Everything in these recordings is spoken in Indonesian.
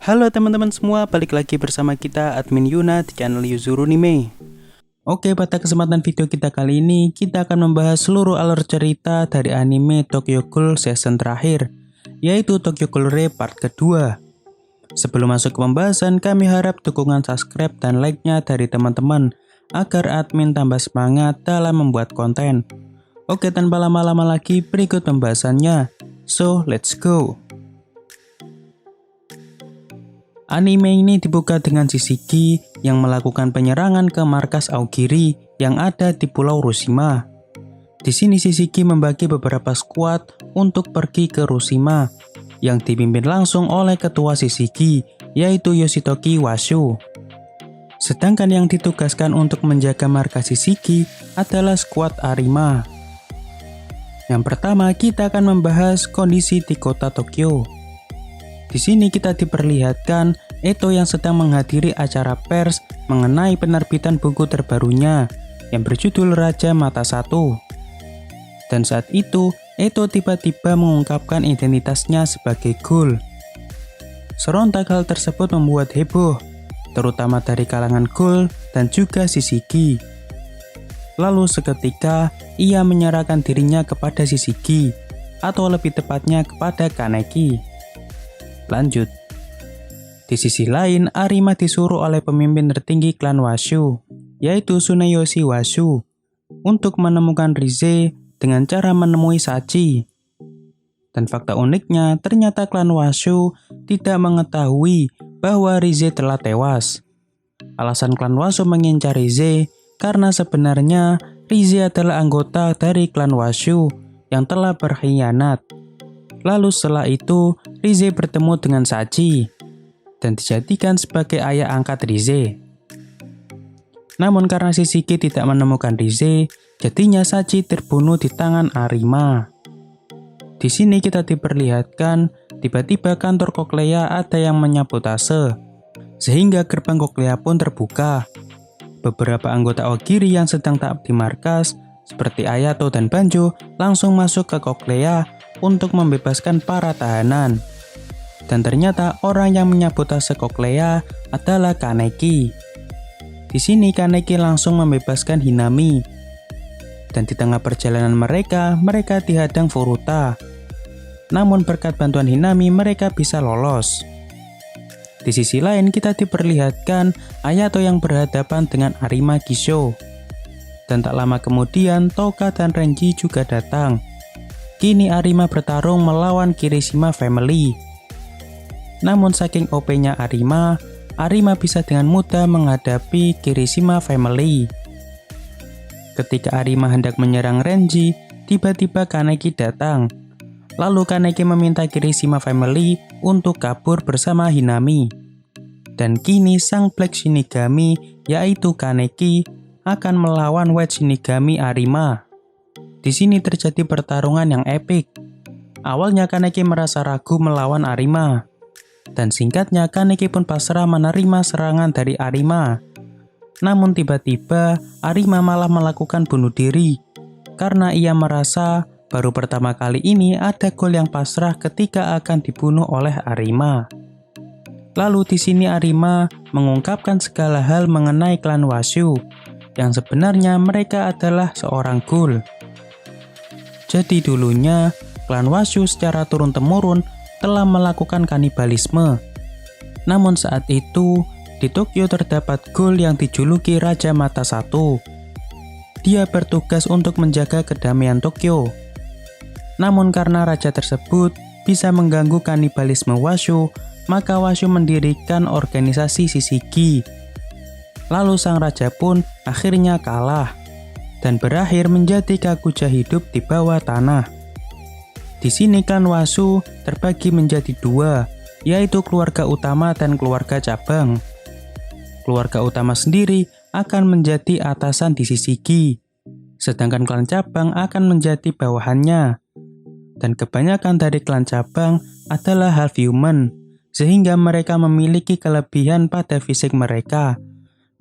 Halo teman-teman semua, balik lagi bersama kita admin Yuna di channel Yuzurunime. Oke, pada kesempatan video kita kali ini, kita akan membahas seluruh alur cerita dari anime Tokyo Ghoul season terakhir, yaitu Tokyo Ghoul Re part kedua. Sebelum masuk ke pembahasan, kami harap dukungan subscribe dan like-nya dari teman-teman, agar admin tambah semangat dalam membuat konten. Oke, tanpa lama-lama lagi, berikut pembahasannya. So, let's go! Anime ini dibuka dengan Shishigi yang melakukan penyerangan ke markas Aogiri yang ada di Pulau Rushima. Di sini Shishigi membagi beberapa skuad untuk pergi ke Rushima yang dipimpin langsung oleh ketua Shishigi, yaitu Yoshitoki Washu. Sedangkan yang ditugaskan untuk menjaga markas Shishigi adalah skuad Arima. Yang pertama, kita akan membahas kondisi di kota Tokyo. Di sini kita diperlihatkan Eto yang sedang menghadiri acara pers mengenai penerbitan buku terbarunya yang berjudul Raja Mata Satu. Dan saat itu, Eto tiba-tiba mengungkapkan identitasnya sebagai Ghoul. Serontak hal tersebut membuat heboh, terutama dari kalangan Ghoul dan juga Shishigi. Lalu seketika, ia menyerahkan dirinya kepada Shishigi, atau lebih tepatnya kepada Kaneki. Lanjut. Di sisi lain, Arima disuruh oleh pemimpin tertinggi klan Washu, yaitu Tsuneyoshi Washu, untuk menemukan Rize dengan cara menemui Sachi. Dan fakta uniknya, ternyata klan Washu tidak mengetahui bahwa Rize telah tewas. Alasan klan Washu mengincar Rize karena sebenarnya Rize adalah anggota dari klan Washu yang telah berkhianat. Lalu setelah itu, Rize bertemu dengan Sachi dan dijadikan sebagai ayah angkat Rize. Namun karena Shishigi tidak menemukan Rize, jadinya Sachi terbunuh di tangan Arima. Di sini kita diperlihatkan tiba-tiba kantor Cochlea ada yang menyabotase, sehingga gerbang Cochlea pun terbuka. Beberapa anggota Aogiri yang sedang tak di markas, seperti Ayato dan Banjo, langsung masuk ke Cochlea untuk membebaskan para tahanan. Dan ternyata orang yang menyabotase Cochlea adalah Kaneki. Di sini Kaneki langsung membebaskan Hinami. Dan di tengah perjalanan mereka dihadang Furuta. Namun berkat bantuan Hinami mereka bisa lolos. Di sisi lain kita diperlihatkan Ayato yang berhadapan dengan Arima Gisho. Dan tak lama kemudian Toka dan Renji juga datang. Kini Arima bertarung melawan Kirishima Family. Namun saking OP-nya Arima bisa dengan mudah menghadapi Kirishima Family. Ketika Arima hendak menyerang Renji, tiba-tiba Kaneki datang. Lalu Kaneki meminta Kirishima Family untuk kabur bersama Hinami. Dan kini sang Black Shinigami, yaitu Kaneki, akan melawan White Shinigami Arima. Di sini terjadi pertarungan yang epik. Awalnya Kaneki merasa ragu melawan Arima. Dan singkatnya Kaneki pun pasrah menerima serangan dari Arima. Namun tiba-tiba Arima malah melakukan bunuh diri. Karena ia merasa baru pertama kali ini ada Ghoul yang pasrah ketika akan dibunuh oleh Arima. Lalu di sini Arima mengungkapkan segala hal mengenai klan Washu, yang sebenarnya mereka adalah seorang Ghoul. Jadi dulunya, klan Washu secara turun-temurun telah melakukan kanibalisme. Namun saat itu, di Tokyo terdapat Ghoul yang dijuluki Raja Mata Satu. Dia bertugas untuk menjaga kedamaian Tokyo. Namun karena raja tersebut bisa mengganggu kanibalisme Washu, maka Washu mendirikan organisasi Shishigi. Lalu sang raja pun akhirnya kalah dan berakhir menjadi Kakuja hidup di bawah tanah. Di sini klan Washu terbagi menjadi dua, yaitu keluarga utama dan keluarga cabang. Keluarga utama sendiri akan menjadi atasan di Shishigi, sedangkan klan cabang akan menjadi bawahannya. Dan kebanyakan dari klan cabang adalah half human, sehingga mereka memiliki kelebihan pada fisik mereka.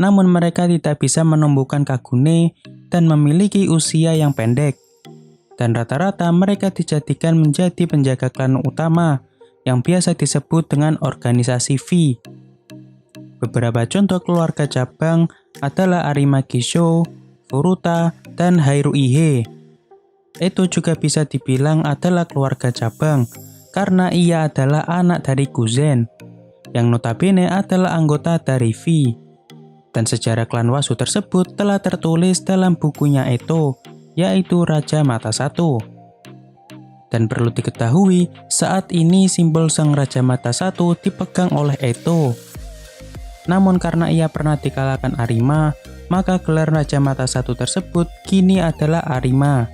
Namun mereka tidak bisa menumbuhkan kagune dan memiliki usia yang pendek. Dan rata-rata mereka dijadikan menjadi penjaga klan utama yang biasa disebut dengan organisasi V. Beberapa contoh keluarga cabang adalah Arima Gisho, Furuta, dan Haruihe. Eto juga bisa dibilang adalah keluarga cabang karena ia adalah anak dari Guzen, yang notabene adalah anggota dari V. Dan sejarah klan Wasu tersebut telah tertulis dalam bukunya Eto, yaitu Raja Mata Satu. Dan perlu diketahui, saat ini simbol Sang Raja Mata Satu dipegang oleh Eto. Namun karena ia pernah dikalahkan Arima, maka gelar Raja Mata Satu tersebut kini adalah Arima.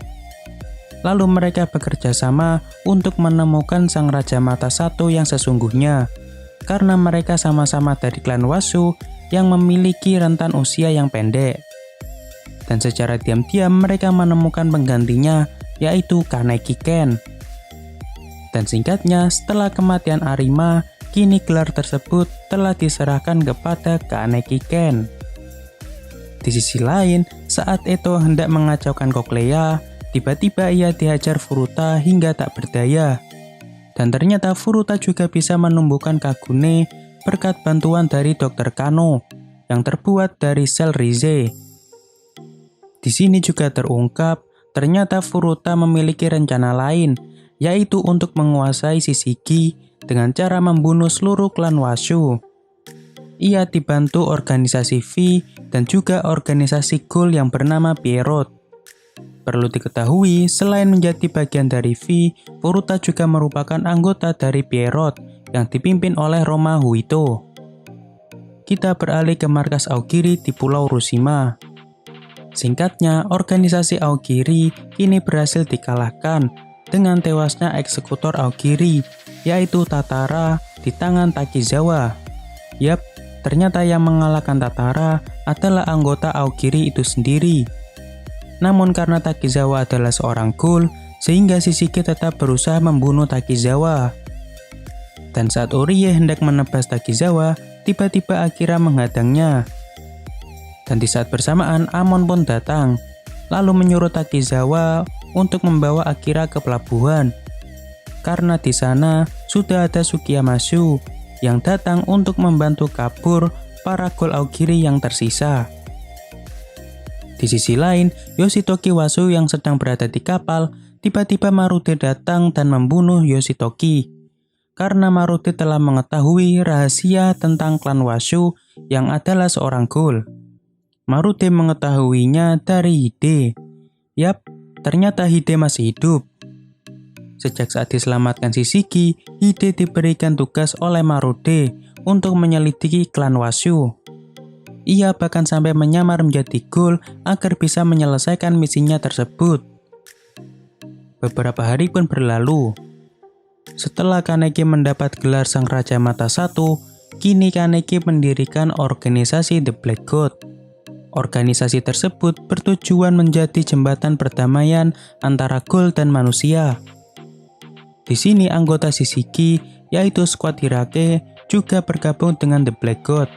Lalu mereka bekerja sama untuk menemukan Sang Raja Mata Satu yang sesungguhnya, karena mereka sama-sama dari klan Wasu yang memiliki rentan usia yang pendek. Dan secara diam-diam mereka menemukan penggantinya, yaitu Kaneki Ken. Dan singkatnya, setelah kematian Arima, kini gelar tersebut telah diserahkan kepada Kaneki Ken. Di sisi lain, saat Eto hendak mengacaukan Cochlea, tiba-tiba ia dihajar Furuta hingga tak berdaya. Dan ternyata Furuta juga bisa menumbuhkan Kagune berkat bantuan dari Dr. Kano yang terbuat dari sel Rize. Di sini juga terungkap, ternyata Furuta memiliki rencana lain, yaitu untuk menguasai Shishigi dengan cara membunuh seluruh klan Washu. Ia dibantu organisasi V dan juga organisasi Ghoul yang bernama Pierrot. Perlu diketahui, selain menjadi bagian dari V, Furuta juga merupakan anggota dari Pierrot yang dipimpin oleh Roma Huito. Kita beralih ke markas Aogiri di Pulau Rushima. Singkatnya, organisasi Aogiri kini berhasil dikalahkan dengan tewasnya eksekutor Aogiri, yaitu Tatara di tangan Takizawa. Yap, ternyata yang mengalahkan Tatara adalah anggota Aogiri itu sendiri. Namun karena Takizawa adalah seorang ghoul, sehingga Shishigi tetap berusaha membunuh Takizawa. Dan saat Orie hendak menebas Takizawa, tiba-tiba Akira menghadangnya. Dan di saat bersamaan, Amon pun datang, lalu menyuruh Takizawa untuk membawa Akira ke pelabuhan. Karena di sana sudah ada Tsukiyamashu yang datang untuk membantu kabur para ghoul Aogiri yang tersisa. Di sisi lain, Yoshitoki Wasu yang sedang berada di kapal, tiba-tiba Marude datang dan membunuh Yoshitoki. Karena Marude telah mengetahui rahasia tentang klan Washu yang adalah seorang ghoul. Marude mengetahuinya dari Hide. Yap, ternyata Hide masih hidup. Sejak saat diselamatkan Shishigi, Hide diberikan tugas oleh Marude untuk menyelidiki klan Washu. Ia bahkan sampai menyamar menjadi ghoul agar bisa menyelesaikan misinya tersebut. Beberapa hari pun berlalu. Setelah Kaneki mendapat gelar Sang Raja Mata Satu, kini Kaneki mendirikan organisasi The Black God. Organisasi tersebut bertujuan menjadi jembatan perdamaian antara ghoul dan manusia. Di sini anggota Shishigi, yaitu Squad Hirake, juga bergabung dengan The Black God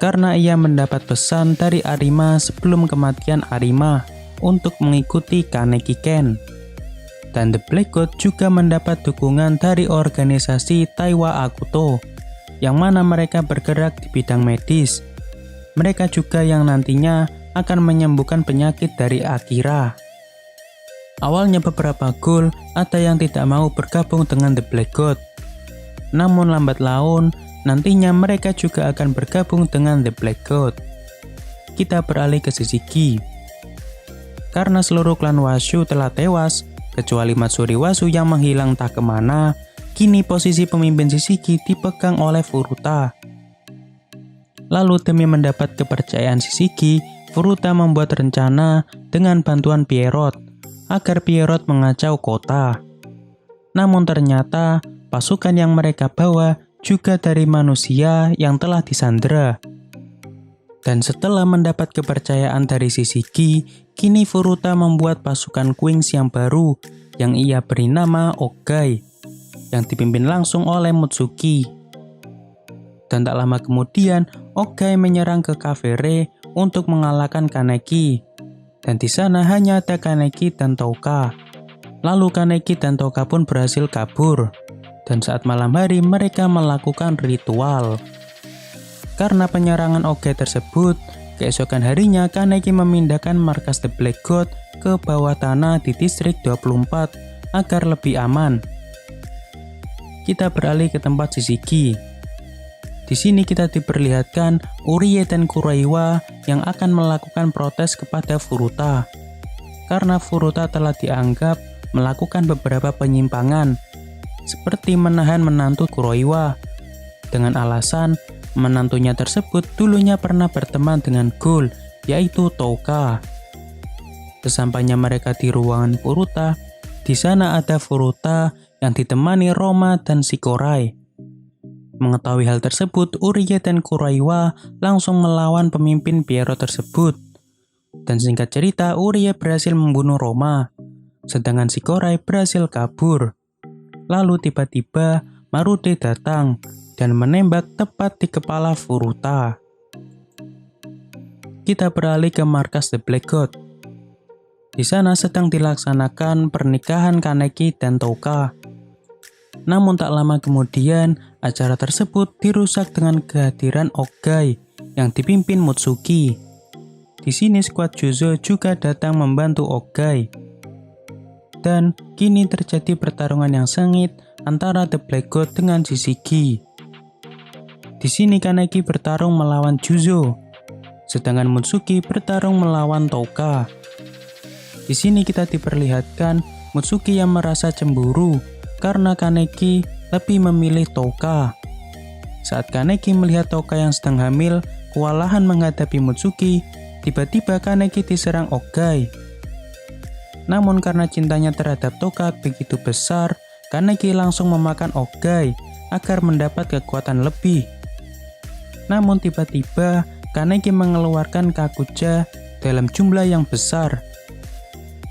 karena ia mendapat pesan dari Arima sebelum kematian Arima untuk mengikuti Kaneki Ken. Dan The Black God juga mendapat dukungan dari organisasi Taiwa Akuto, yang mana mereka bergerak di bidang medis. Mereka juga yang nantinya akan menyembuhkan penyakit dari Akira. Awalnya beberapa ghoul ada yang tidak mau bergabung dengan The Black God. Namun lambat laun, nantinya mereka juga akan bergabung dengan The Black God. Kita beralih ke Shishigi. Karena seluruh klan Washu telah tewas, kecuali Matsuri Wasu yang menghilang tak kemana, kini posisi pemimpin Shishigi dipegang oleh Furuta. Lalu demi mendapat kepercayaan Shishigi, Furuta membuat rencana dengan bantuan Pierrot agar Pierrot mengacau kota. Namun ternyata pasukan yang mereka bawa juga dari manusia yang telah disandera. Dan setelah mendapat kepercayaan dari Shishigi, kini Furuta membuat pasukan Queens yang baru yang ia beri nama Ogai, yang dipimpin langsung oleh Mutsuki. Dan tak lama kemudian, Ogai menyerang ke Cafe Re untuk mengalahkan Kaneki. Dan di sana hanya ada Kaneki dan Touka. Lalu Kaneki dan Touka pun berhasil kabur. Dan saat malam hari mereka melakukan ritual. Karena penyerangan Ogai tersebut, keesokan harinya Kaneki memindahkan markas The Black God ke bawah tanah di distrik 24 agar lebih aman. Kita beralih ke tempat Shishigi. Di sini kita diperlihatkan Urie dan Kuroiwa yang akan melakukan protes kepada Furuta. Karena Furuta telah dianggap melakukan beberapa penyimpangan, seperti menahan menantu Kuroiwa, dengan alasan menantunya tersebut dulunya pernah berteman dengan Ghoul, yaitu Touka. Sesampainya mereka di ruangan Furuta, di sana ada Furuta yang ditemani Roma dan Shikorai. Mengetahui hal tersebut, Urie dan Kuroiwa langsung melawan pemimpin Pierrot tersebut. Dan singkat cerita, Urie berhasil membunuh Roma, sedangkan Shikorai berhasil kabur. Lalu tiba-tiba Marude datang dan menembak tepat di kepala Furuta. Kita beralih ke markas The Black God. Di sana sedang dilaksanakan pernikahan Kaneki dan Touka. Namun tak lama kemudian, acara tersebut dirusak dengan kehadiran Ogai yang dipimpin Mutsuki. Di sini skuad Juzo juga datang membantu Ogai. Dan kini terjadi pertarungan yang sengit antara The Black God dengan Shishigi. Di sini Kaneki bertarung melawan Juzo, sedangkan Mutsuki bertarung melawan Touka. Di sini kita diperlihatkan Mutsuki yang merasa cemburu karena Kaneki lebih memilih Touka. Saat Kaneki melihat Touka yang sedang hamil kewalahan menghadapi Mutsuki, tiba-tiba Kaneki diserang Ogai. Namun karena cintanya terhadap Touka begitu besar, Kaneki langsung memakan Ogai agar mendapat kekuatan lebih. Namun tiba-tiba Kaneki mengeluarkan Kakuja dalam jumlah yang besar.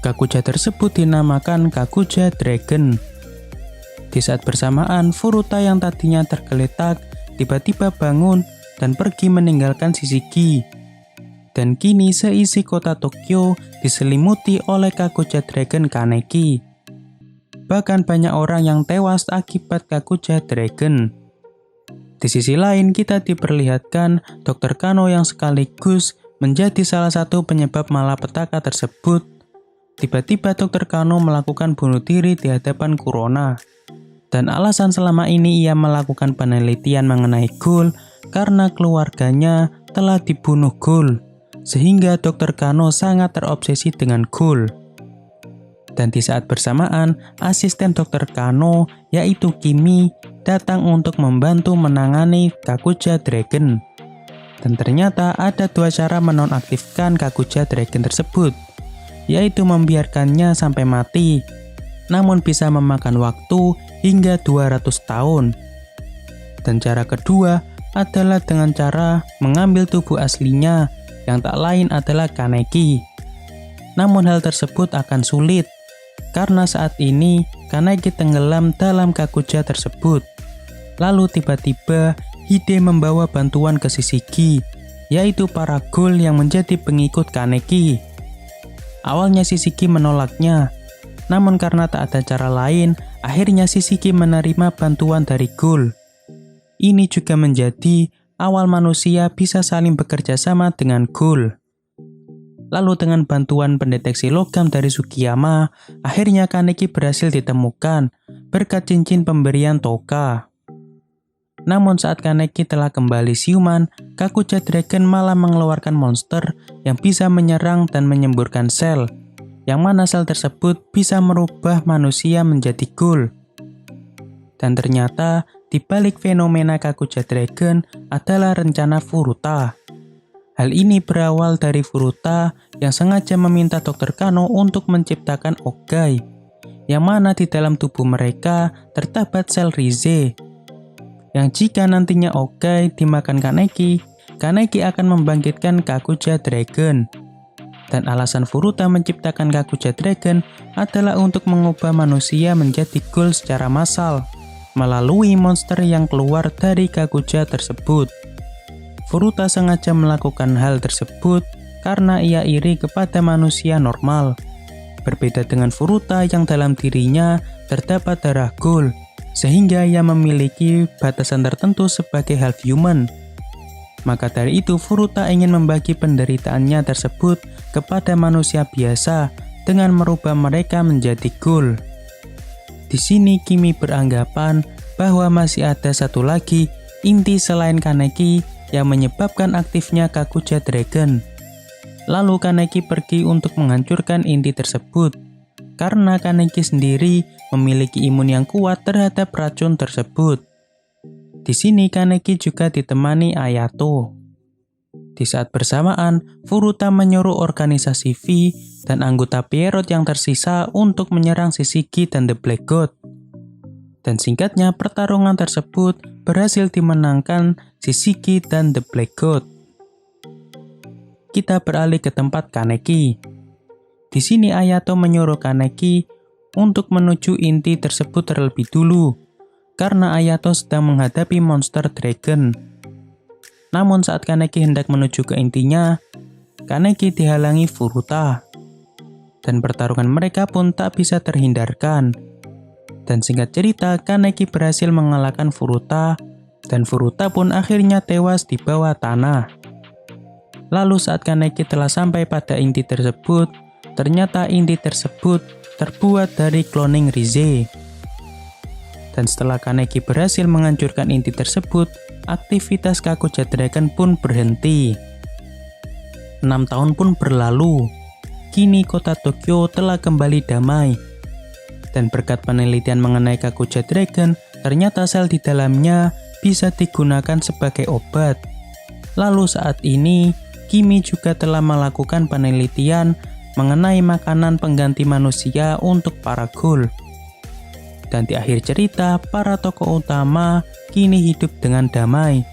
Kakuja tersebut dinamakan Kakuja Dragon. Di saat bersamaan, Furuta yang tadinya tergeletak tiba-tiba bangun dan pergi meninggalkan Shishigi. Dan kini seisi kota Tokyo diselimuti oleh Kakuja Dragon Kaneki. Bahkan banyak orang yang tewas akibat Kakuja Dragon. Di sisi lain, kita diperlihatkan Dr. Kano yang sekaligus menjadi salah satu penyebab malapetaka tersebut. Tiba-tiba Dr. Kano melakukan bunuh diri di hadapan Kurona. Dan alasan selama ini ia melakukan penelitian mengenai Ghoul karena keluarganya telah dibunuh Ghoul, sehingga Dr. Kano sangat terobsesi dengan Ghoul. Dan di saat bersamaan, asisten Dr. Kano yaitu Kimi datang untuk membantu menangani Kakuja Dragon. Dan ternyata ada dua cara menonaktifkan Kakuja Dragon tersebut, yaitu membiarkannya sampai mati, namun bisa memakan waktu hingga 200 tahun. Dan cara kedua adalah dengan cara mengambil tubuh aslinya yang tak lain adalah Kaneki. Namun hal tersebut akan sulit, karena saat ini Kaneki tenggelam dalam Kakuja tersebut. Lalu tiba-tiba Hide membawa bantuan ke Shishigi, yaitu para Ghoul yang menjadi pengikut Kaneki. Awalnya Shishigi menolaknya, namun karena tak ada cara lain, akhirnya Shishigi menerima bantuan dari Ghoul. Ini juga menjadi awal manusia bisa saling bekerja sama dengan Ghoul. Lalu dengan bantuan pendeteksi logam dari Sugiyama, akhirnya Kaneki berhasil ditemukan berkat cincin pemberian Touka. Namun saat Kaneki telah kembali siuman, Kakuja Dragon malah mengeluarkan monster yang bisa menyerang dan menyemburkan sel, yang mana sel tersebut bisa merubah manusia menjadi Ghoul. Dan ternyata di balik fenomena Kakuja Dragon adalah rencana Furuta. Hal ini berawal dari Furuta yang sengaja meminta Dr. Kano untuk menciptakan Ogai, yang mana di dalam tubuh mereka terdapat sel Rize, yang jika nantinya Ogai dimakan Kaneki, Kaneki akan membangkitkan Kakuja Dragon. Dan alasan Furuta menciptakan Kakuja Dragon adalah untuk mengubah manusia menjadi Ghoul secara massal melalui monster yang keluar dari Kakuja tersebut. Furuta sengaja melakukan hal tersebut karena ia iri kepada manusia normal. Berbeda dengan Furuta yang dalam dirinya terdapat darah Ghoul, sehingga ia memiliki batasan tertentu sebagai half human. Maka dari itu Furuta ingin membagi penderitaannya tersebut kepada manusia biasa dengan merubah mereka menjadi ghoul. Di sini Kimi beranggapan bahwa masih ada satu lagi inti selain Kaneki yang menyebabkan aktifnya Kakuja Dragon. Lalu Kaneki pergi untuk menghancurkan inti tersebut, karena Kaneki sendiri memiliki imun yang kuat terhadap racun tersebut. Di sini Kaneki juga ditemani Ayato. Di saat bersamaan, Furuta menyuruh organisasi V dan anggota Pierrot yang tersisa untuk menyerang Shishigi dan The Black God. Dan singkatnya, pertarungan tersebut berhasil dimenangkan Shishigi dan The Black God. Kita beralih ke tempat Kaneki. Di sini Ayato menyuruh Kaneki untuk menuju inti tersebut terlebih dulu, karena Ayato sedang menghadapi monster dragon. Namun saat Kaneki hendak menuju ke intinya, Kaneki dihalangi Furuta. Dan pertarungan mereka pun tak bisa terhindarkan. Dan singkat cerita, Kaneki berhasil mengalahkan Furuta, dan Furuta pun akhirnya tewas di bawah tanah. Lalu saat Kaneki telah sampai pada inti tersebut, ternyata inti tersebut terbuat dari cloning Rize. Dan setelah Kaneki berhasil menghancurkan inti tersebut, aktivitas Kakuja Dragon pun berhenti. 6 tahun pun berlalu. Kini kota Tokyo telah kembali damai. Dan berkat penelitian mengenai Kakuja Dragon, ternyata sel di dalamnya bisa digunakan sebagai obat. Lalu saat ini, Kimi juga telah melakukan penelitian mengenai makanan pengganti manusia untuk para ghoul. Dan di akhir cerita, para tokoh utama kini hidup dengan damai,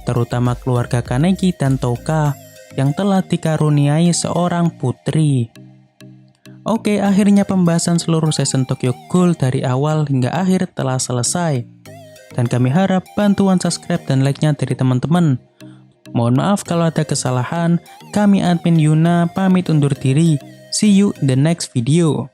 terutama keluarga Kaneki dan Touka yang telah dikaruniai seorang putri. Oke, akhirnya pembahasan seluruh season Tokyo Ghoul dari awal hingga akhir telah selesai. Dan kami harap bantuan subscribe dan like-nya dari teman-teman. Mohon maaf kalau ada kesalahan, kami admin Yuna pamit undur diri. See you in the next video.